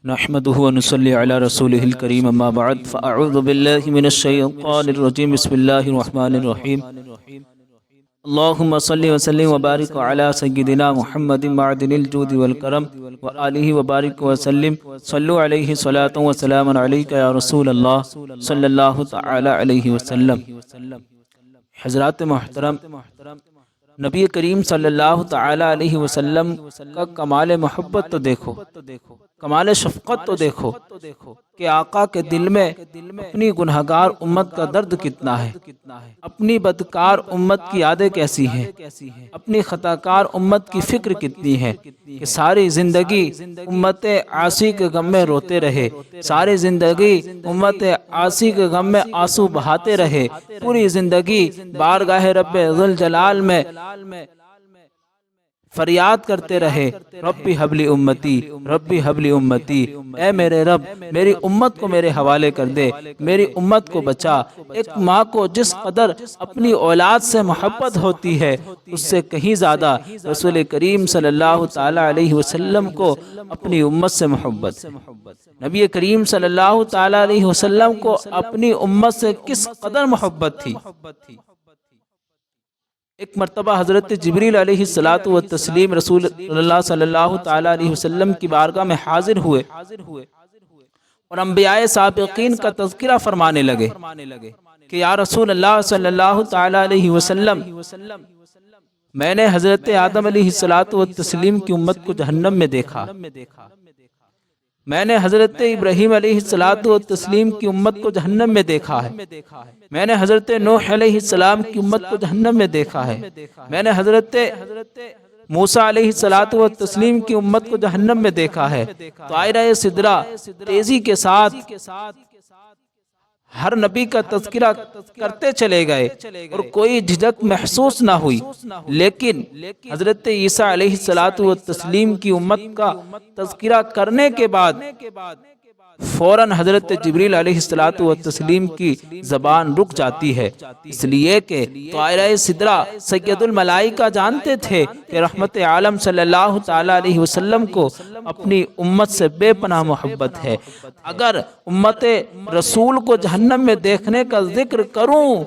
نحمده ونصلي على رسوله الكريم اما بعد فاعوذ بالله من الشيطان الرجيم بسم الله الرحمن الرحيم اللهم صل وسلم وبارك على سيدنا محمد معدن الجود والكرم وآله وبارك وسلم صلوا عليه صلاة وسلام عليك يا رسول الله صلى الله تعالى عليه وسلم۔ حضرات محترم، نبی کریم صلی اللہ تعالی علیہ وسلم کا کمال محبت تو دیکھو، کمال شفقت تو دیکھو کہ آقا کے دل میں اپنی گنہگار امت کا درد کتنا ہے، اپنی بدکار امت کی یادیں کیسی ہیں، اپنی خطاکار امت کی فکر کتنی ہے کہ ساری زندگی امت عاصی کے غم میں روتے رہے، ساری زندگی امت عاصی کے غم میں آنسو بہاتے رہے، پوری زندگی بارگاہ رب ذوالجلال میں فریاد کرتے رہے، ربی حبلی امتی، ربی حبلی امتی، اے میرے رب میری امت کو میرے حوالے کر دے، میری امت کو بچا۔ ایک ماں کو جس قدر اپنی اولاد سے محبت ہوتی ہے، اس سے کہیں زیادہ رسول کریم صلی اللہ تعالی علیہ وسلم کو اپنی امت سے محبت ہے۔ نبی کریم صلی اللہ تعالی علیہ وسلم کو اپنی امت سے کس قدر محبت تھی۔ ایک مرتبہ حضرت جبریل علیہ السلام رسول اللہ صلی اللہ تعالی علیہ وسلم کی بارگاہ میں حاضر ہوئے اور انبیاء سابقین کا تذکرہ فرمانے لگے کہ یا رسول اللہ صلی اللہ تعالی علیہ وسلم، میں نے حضرت آدم علیہ السلام کی امت کو جہنم میں دیکھا، میں نے حضرت ابراہیم علیہ السلام کی امت کو جہنم میں دیکھا ہے، میں نے حضرت نوح علیہ السلام کی امت کو جہنم میں دیکھا ہے، میں نے حضرت موسیٰ علیہ السلام کی امت کو جہنم میں دیکھا ہے۔ طائرہ سدرہ تیزی کے ساتھ ہر نبی کا تذکرہ کرتے چلے گئے اور کوئی جھجک محسوس نہ ہوئی، لیکن حضرت عیسیٰ علیہ السلام کی امت کا تذکرہ کرنے کے بعد فوراً حضرت جبریل علیہ السلام کی زبان رک جاتی ہے، اس لیے کہ طائرہ سدرہ سید الملائکہ جانتے تھے کہ رحمت عالم صلی اللہ تعالی علیہ وسلم کو اپنی امت سے بے پناہ محبت ہے۔ اگر امت رسول کو جہنم میں دیکھنے کا ذکر کروں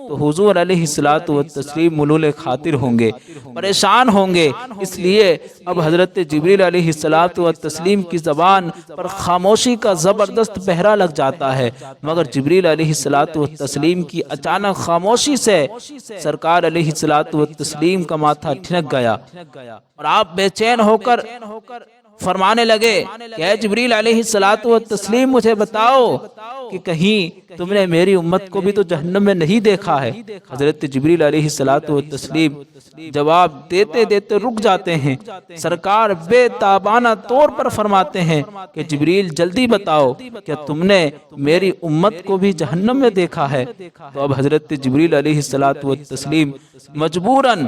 تو حضور علیہ السلام ملول خاطر ہوں گے، پریشان ہوں گے، اس لیے اب حضرت جبریل علیہ السلام کی زبان پر خاموشی کا زبردست پہرا لگ جاتا ہے، مگر جبریل علیہ السلام کی اچانک خاموشی سے سرکار علیہ السلام کا ماتھا ٹھنک گیا اور آپ بے چین ہو کر فرمانے لگے کہ اے جبریل علیہ السلام، مجھے بتاؤ کہ کہیں تم نے میری امت کو بھی تو جہنم میں نہیں دیکھا ہے۔ حضرت جبریل علیہ السلام جواب دیتے دیتے رک جاتے ہیں، سرکار بے تابانہ طور پر فرماتے ہیں کہ جبریل جلدی بتاؤ کہ تم نے میری امت کو بھی جہنم میں دیکھا ہے۔ تو اب حضرت جبریل علیہ السلام مجبوراً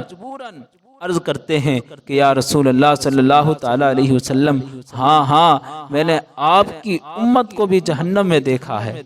عرض کرتے ہیں کہ یا رسول اللہ صلی اللہ تعالی علیہ وسلم، ہاں میں نے آپ کی امت کو بھی جہنم میں دیکھا ہے۔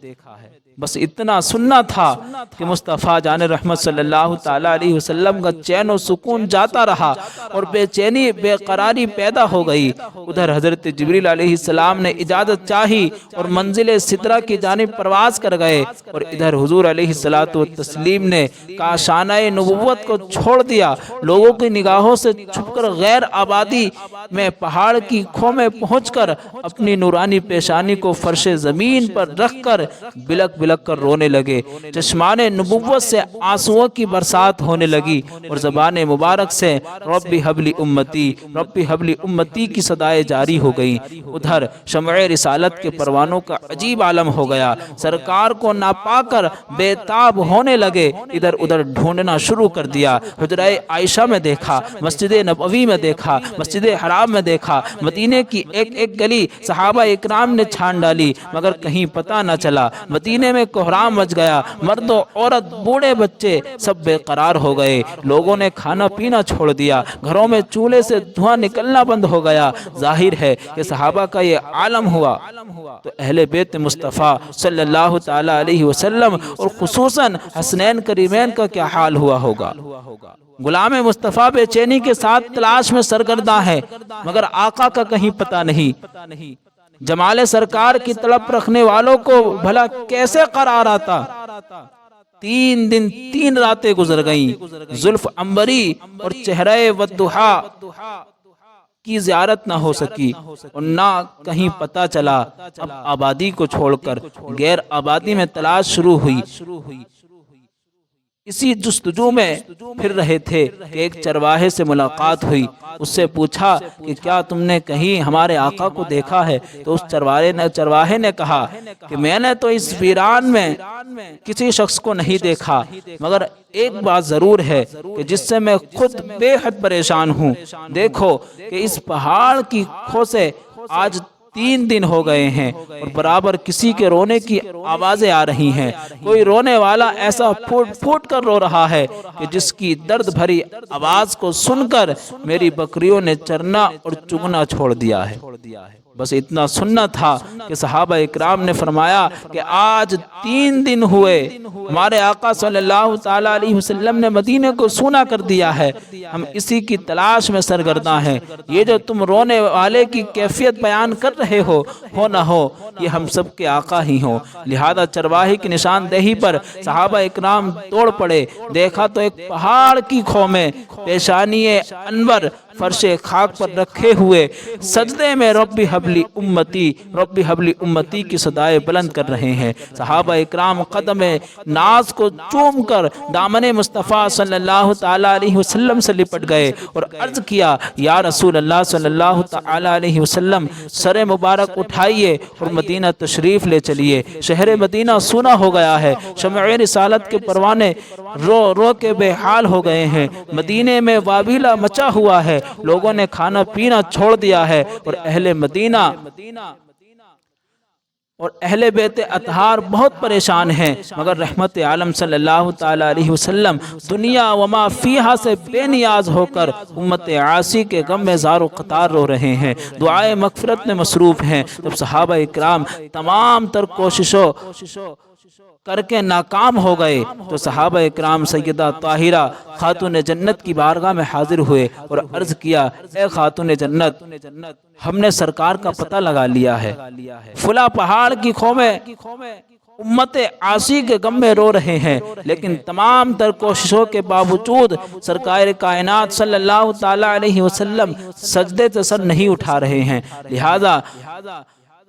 بس اتنا سننا تھا کہ مصطفیٰ جان رحمت صلی اللہ تعالی علیہ وسلم کا چین و سکون جاتا رہا اور بے چینی بے قراری پیدا ہو گئی۔ ادھر حضرت جبریل علیہ السلام نے اجازت چاہی اور منزل سدرہ کی جانب پرواز کر گئے، اور ادھر حضور علیہ السلام نے کاشانہ نبوت کو چھوڑ دیا، لوگوں کی نگاہوں سے چھپ کر غیر آبادی میں پہاڑ کی کھو میں پہنچ کر اپنی نورانی پیشانی کو فرش زمین پر رکھ کر بلک بلک کر رونے لگے، چشمان نبوت سے آنسوؤں کی برسات ہونے لگی اور زبان مبارک سے ربی حبلی امتی، ربی حبلی امتی کی صدائیں جاری ہو گئی۔ ادھر شمع رسالت کے پروانوں کا عجیب عالم ہو گیا، سرکار کو نہ پا کر بے تاب ہونے لگے، ادھر ادھر ڈھونڈنا شروع کر دیا۔ حجرہ عائشہ میں دیکھا، مسجد نبوی میں دیکھا، مسجد حرام میں دیکھا، مدینے کی ایک ایک گلی صحابہ اکرام نے چھان ڈالی، مگر کہیں پتہ نہ چلا۔ مدینے میں کوہرام مچ گیا، مرد و عورت بوڑھے بچے سب بے قرار ہو گئے، لوگوں نے کھانا پینا چھوڑ دیا، گھروں میں چولہے سے دھواں نکلنا بند ہو گیا۔ ظاہر ہے کہ صحابہ کا یہ عالم ہوا تو اہل بیت مصطفیٰ صلی اللہ تعالی علیہ وسلم اور خصوصاً حسنین کریمین کا کیا حال ہوا ہوگا۔ غلام مصطفیٰ بے چینی کے ساتھ تلاش میں سرگرداں ہے، مگر آقا کا کہیں پتہ نہیں۔ جمال سرکار کی طلب رکھنے والوں کو بھلا کیسے قرار آتا؟ 3 دن 3 راتیں گزر گئیں، زلف عنبری اور چہرہ والضحا کی زیارت نہ ہو سکی اور نہ کہیں پتہ چلا۔ اب آبادی کو چھوڑ کر غیر آبادی میں تلاش شروع ہوئی۔ اسی جستجو میں پھر رہے تھے کہ ایک چرواہے سے ملاقات ہوئی۔ اس سے پوچھا کہ کیا تم نے کہیں ہمارے آقا کو دیکھا ہے؟ تو اس چرواہے نے کہا کہ میں نے تو اس ویران میں کسی شخص کو نہیں دیکھا، مگر ایک بات ضرور ہے کہ جس سے میں خود بے حد پریشان ہوں۔ دیکھو کہ اس پہاڑ کی کھو سے آج 3 دن ہو گئے ہیں اور برابر کسی کے رونے کی آوازیں آ رہی ہیں۔ کوئی رونے والا ایسا پھوٹ پھوٹ کر رو رہا ہے کہ جس کی درد بھری آواز کو سن کر میری بکریوں نے چرنا اور چگنا چھوڑ دیا ہے۔ بس اتنا سننا تھا کہ صحابہ اکرام نے فرمایا کہ آج 3 دن ہوئے ہمارے آقا صلی اللہ تعالیٰ علیہ وسلم نے مدینے کو سونا کر دیا ہے، ہم اسی کی تلاش میں سرگرداں ہیں۔ یہ جو تم رونے والے کی کیفیت بیان کر رہے ہو نہ ہو یہ ہم سب کے آقا ہی ہوں۔ لہذا چرواہے کی نشاندہی پر صحابہ اکرام دوڑ پڑے۔ دیکھا تو ایک پہاڑ کی کھو میں پیشانی انور فرش خاک پر رکھے ہوئے سجدے میں رب حبلی امتی رب حبلی امتی کی صدائے بلند کر رہے ہیں۔ صحابہ اکرام قدم ناز کو چوم کر دامن مصطفیٰ صلی اللہ تعالیٰ علیہ وسلم سے لپٹ گئے اور عرض کیا یا رسول اللہ صلی اللہ تعالیٰ علیہ وسلم سر مبارک اٹھائیے اور مدینہ تشریف لے چلیے۔ شہر مدینہ سونا ہو گیا ہے، شمع رسالت کے پروانے رو رو کے بے حال ہو گئے ہیں۔ مدینے میں وابیلا مچا ہوا ہے، لوگوں نے کھانا پینا چھوڑ دیا ہے اور اہل مدینہ اور اہل بیت اطہار بہت پریشان ہیں، مگر رحمت عالم صلی اللہ تعالیٰ علیہ وسلم دنیا وما فیہا سے بے نیاز ہو کر امت عاصی کے غم میں زار و قطار رو رہے ہیں، دعائے مغفرت میں مصروف ہیں۔ جب صحابہ اکرام تمام تر کوششوں کر کے ناکام ہو گئے تو صحابہ اکرام سیدہ طاہرہ خاتون جنت کی بارگاہ میں حاضر ہوئے اور عرض کیا اے خاتون جنت، ہم نے سرکار کا پتہ لگا لیا ہے، فلاں پہاڑ کی کھو میں امت عاصی کے غم میں رو رہے ہیں، لیکن تمام تر کوششوں کے باوجود سرکار کائنات صلی اللہ تعالیٰ علیہ وسلم سجدے سے سر نہیں اٹھا رہے ہیں، لہذا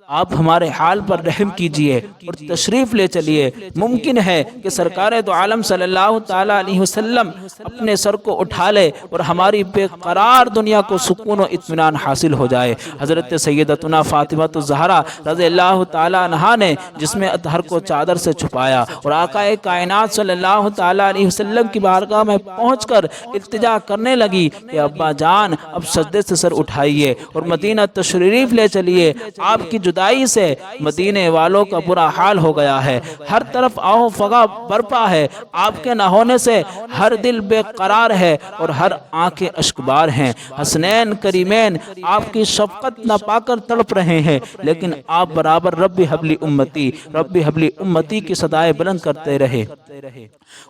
آپ ہمارے حال پر رحم کیجئے اور تشریف لے چلیے۔ ممکن ہے کہ سرکار دو عالم صلی اللہ تعالیٰ علیہ وسلم اپنے سر کو اٹھا لے اور ہماری بے قرار دنیا کو سکون و اطمینان حاصل ہو جائے۔ حضرت سیدتنا فاطمہ الزہرا رضی اللہ تعالیٰ عنہا نے جسم اطہر کو چادر سے چھپایا اور آقا کائنات صلی اللہ تعالیٰ علیہ وسلم کی بارگاہ میں پہنچ کر التجا کرنے لگی کہ ابا جان اب سجدے سے سر اٹھائیے اور مدینہ تشریف لے چلیے۔ آپ کی جدائی سے مدینے والوں کا برا حال ہو گیا ہے، ہر طرف آہو فغا برپا ہے، آپ کے نہ ہونے سے ہر دل بے قرار ہے اور ہر آنکھیں اشکبار ہیں۔ حسنین کریمین آپ کی شفقت نہ پا کر تڑپ رہے ہیں، لیکن آپ برابر رب حبلی امتی رب حبلی امتی کی صدائے بلند کرتے رہے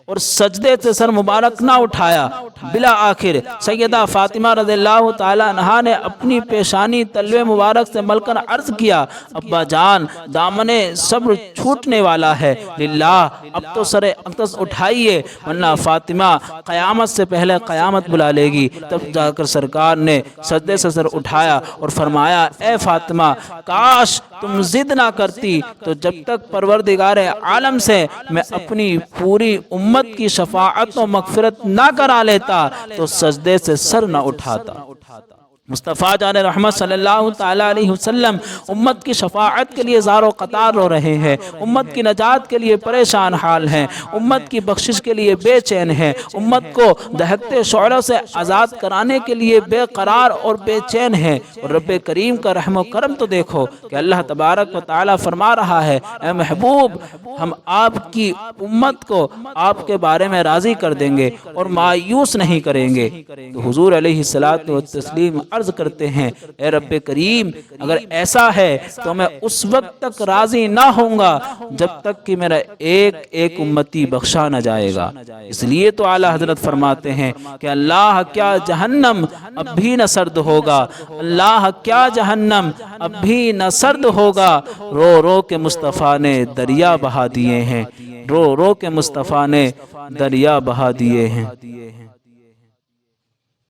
اور سجدے سے سر مبارک نہ اٹھایا۔ بلا آخر سیدہ فاطمہ رضی اللہ تعالی عنہا نے اپنی پیشانی تلوے مبارک سے مل کر عرض کیا ابا جان دامن صبر چھوٹنے والا ہے، للہ اب تو سر اقدس اٹھائیے ورنہ فاطمہ قیامت سے پہلے قیامت بلا لے گی۔ تب جا کر سرکار نے سجدے سے سر اٹھایا اور فرمایا اے فاطمہ کاش تم ضد نہ کرتی تو جب تک پروردگار عالم سے میں اپنی پوری امت کی شفاعت و مغفرت نہ کرا لیتا تو سجدے سے سر نہ اٹھاتا۔ مصطفیٰ جان رحمت صلی اللہ تعالیٰ علیہ وسلم امت کی شفاعت کے لیے زار و قطار رو رہے ہیں، امت کی نجات کے لیے پریشان حال ہیں، امت کی بخشش کے لیے بے چین ہیں، امت کو دہکتے شعلوں سے آزاد کرانے کے لیے بے قرار اور بے چین ہیں۔ اور رب کریم کا رحم و کرم تو دیکھو کہ اللہ تبارک و تعالیٰ فرما رہا ہے اے محبوب ہم آپ کی امت کو آپ کے بارے میں راضی کر دیں گے اور مایوس نہیں کریں گے۔ تو حضور علیہ الصلوۃ والتسلیم عرض کرتے ہیں اے رب کریم اگر ایسا ہے تو میں اس وقت تک راضی نہ ہوں گا جب تک کہ میرا ایک ایک امتی بخشا نہ جائے گا۔ اس لیے تو اعلیٰ حضرت فرماتے ہیں کہ اللہ کیا جہنم اب بھی نہ سرد ہوگا، اللہ کیا جہنم اب بھی نہ سرد ہوگا، رو رو کے مصطفیٰ نے دریا بہا دیے ہیں، رو رو کے مصطفیٰ نے دریا بہا دیے ہیں۔